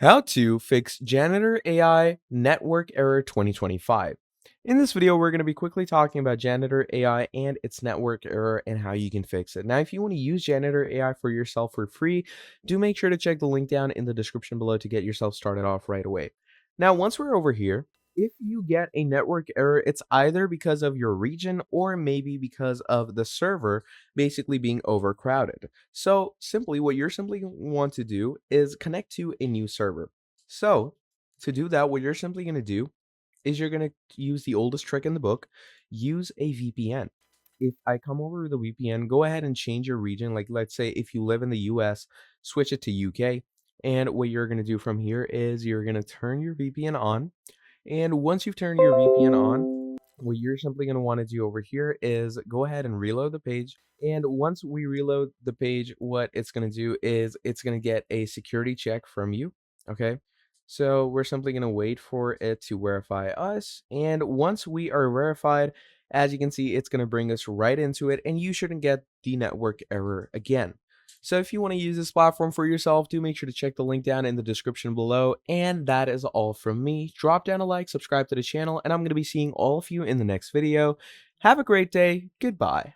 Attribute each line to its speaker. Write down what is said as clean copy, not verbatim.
Speaker 1: How to fix Janitor AI network error 2025. In this video, we're going to be quickly talking about Janitor AI and its network error and how you can fix it. Now, if you want to use Janitor AI for yourself for free, do make sure to check the link down in the description below to get yourself started off right away. Now, once we're over here, if you get a network error, it's either because of your region or maybe because of the server basically being overcrowded. So simply what you're simply want to do is connect to a new server. So to do that, what you're simply going to do is you're going to use the oldest trick in the book, use a VPN. If I come over with a VPN, go ahead and change your region. Like let's say if you live in the US, switch it to UK. And what you're going to do from here is you're going to turn your VPN on. And once you've turned your VPN on, what you're simply going to want to do over here is go ahead and reload the page. And once we reload the page, what it's going to do is it's going to get a security check from you. Okay. So we're simply going to wait for it to verify us. And once we are verified, as you can see, it's going to bring us right into it and you shouldn't get the network error again. So if you want to use this platform for yourself, do make sure to check the link down in the description below. And that is all from me. Drop down a like, subscribe to the channel, and I'm going to be seeing all of you in the next video. Have a great day. Goodbye.